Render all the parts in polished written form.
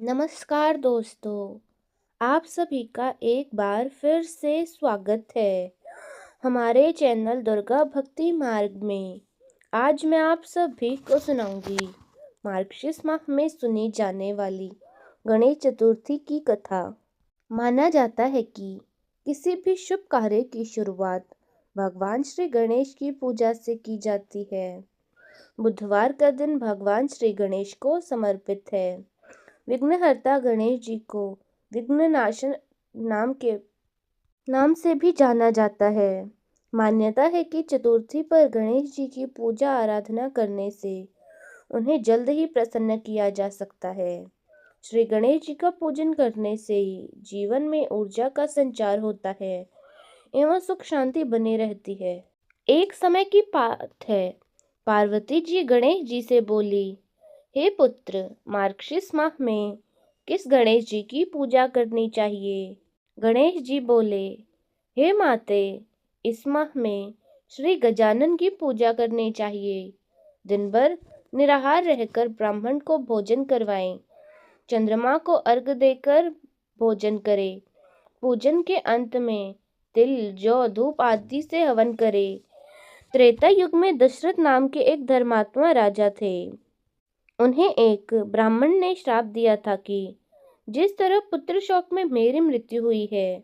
नमस्कार दोस्तों, आप सभी का एक बार फिर से स्वागत है हमारे चैनल दुर्गा भक्ति मार्ग में। आज मैं आप सभी को सुनाऊंगी मार्गशीर्ष माह में सुनी जाने वाली गणेश चतुर्थी की कथा। माना जाता है कि किसी भी शुभ कार्य की शुरुआत भगवान श्री गणेश की पूजा से की जाती है। बुधवार का दिन भगवान श्री गणेश को समर्पित है। विघ्नहर्ता गणेश जी को विघ्ननाशन नाम से भी जाना जाता है। मान्यता है कि चतुर्थी पर गणेश जी की पूजा आराधना करने से उन्हें जल्द ही प्रसन्न किया जा सकता है। श्री गणेश जी का पूजन करने से ही जीवन में ऊर्जा का संचार होता है एवं सुख शांति बनी रहती है। एक समय की बात है, पार्वती जी गणेश जी से बोली, हे पुत्र, मार्गशीर्ष माह में किस गणेश जी की पूजा करनी चाहिए? गणेश जी बोले, हे माते, इस माह में श्री गजानन की पूजा करनी चाहिए। दिन भर निराहार रहकर ब्राह्मण को भोजन करवाएं, चंद्रमा को अर्घ्य देकर भोजन करें, पूजन के अंत में तिल, जौ, धूप आदि से हवन करें। त्रेता युग में दशरथ नाम के एक धर्मात्मा राजा थे। उन्हें एक ब्राह्मण ने श्राप दिया था कि जिस तरह पुत्र शोक में मेरी मृत्यु हुई है,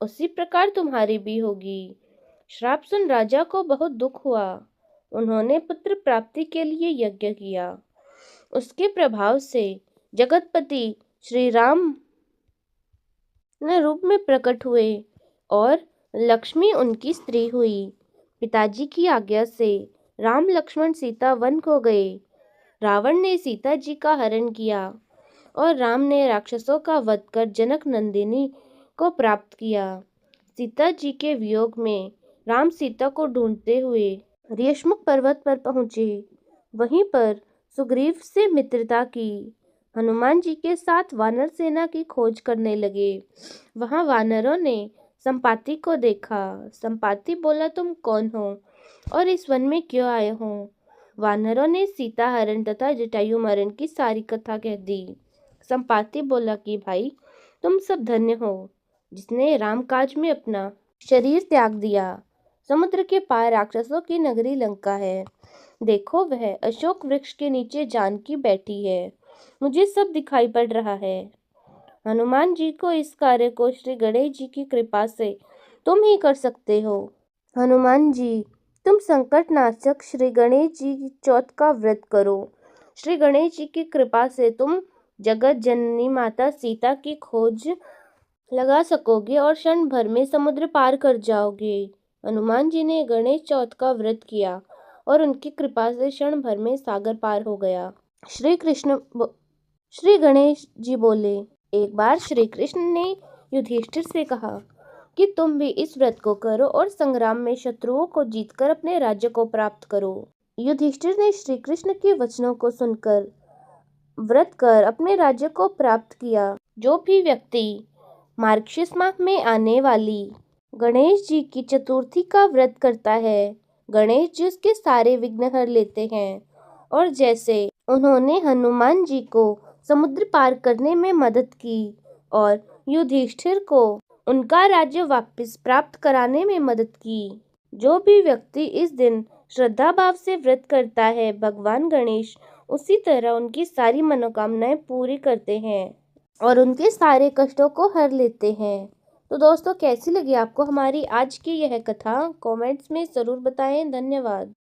उसी प्रकार तुम्हारी भी होगी। श्राप सुन राजा को बहुत दुख हुआ। उन्होंने पुत्र प्राप्ति के लिए यज्ञ किया। उसके प्रभाव से जगतपति श्री राम न रूप में प्रकट हुए और लक्ष्मी उनकी स्त्री हुई। पिताजी की आज्ञा से राम, लक्ष्मण, सीता वन को गए। रावण ने सीता जी का हरण किया और राम ने राक्षसों का वध कर जनक नंदिनी को प्राप्त किया। सीता जी के वियोग में राम सीता को ढूंढते हुए ऋष्यमुख पर्वत पर पहुंचे। वहीं पर सुग्रीव से मित्रता की। हनुमान जी के साथ वानर सेना की खोज करने लगे। वहां वानरों ने संपाति को देखा। संपाति बोला, तुम कौन हो और इस वन में क्यों आए हो? वानरों ने सीता हरण तथा जटायु मरण की सारी कथा कह दी। संपाति बोला कि भाई, तुम सब धन्य हो जिसने राम काज में अपना शरीर त्याग दिया। समुद्र के पार राक्षसों की नगरी लंका है। देखो, वह अशोक वृक्ष के नीचे जानकी बैठी है। मुझे सब दिखाई पड़ रहा है। हनुमान जी को इस कार्य को श्री गणेश जी की कृपा से तुम ही कर सकते हो। हनुमान जी, तुम संकट नाशक श्री गणेश जी की चौथ का व्रत करो। श्री गणेश जी की कृपा से तुम जगत जननी माता सीता की खोज लगा सकोगे और क्षण भर में समुद्र पार कर जाओगे। हनुमान जी ने गणेश चौथ का व्रत किया और उनकी कृपा से क्षण भर में सागर पार हो गया। श्री गणेश जी बोले, एक बार श्री कृष्ण ने युधिष्ठिर से कहा कि तुम भी इस व्रत को करो और संग्राम में शत्रुओं को जीतकर अपने राज्य को प्राप्त करो। युधिष्ठिर ने श्री कृष्ण के वचनों को सुनकर व्रत कर अपने राज्य को प्राप्त किया। जो भी व्यक्ति मार्गशीर्ष माह में आने वाली गणेश जी की चतुर्थी का व्रत करता है, गणेश जी उसके सारे विघ्न हर लेते हैं। और जैसे उन्होंने हनुमान जी को समुद्र पार करने में मदद की और युधिष्ठिर को उनका राज्य वापस प्राप्त कराने में मदद की, जो भी व्यक्ति इस दिन श्रद्धा भाव से व्रत करता है, भगवान गणेश उसी तरह उनकी सारी मनोकामनाएं पूरी करते हैं और उनके सारे कष्टों को हर लेते हैं। तो दोस्तों, कैसी लगी आपको हमारी आज की यह कथा? कमेंट्स में ज़रूर बताएं। धन्यवाद।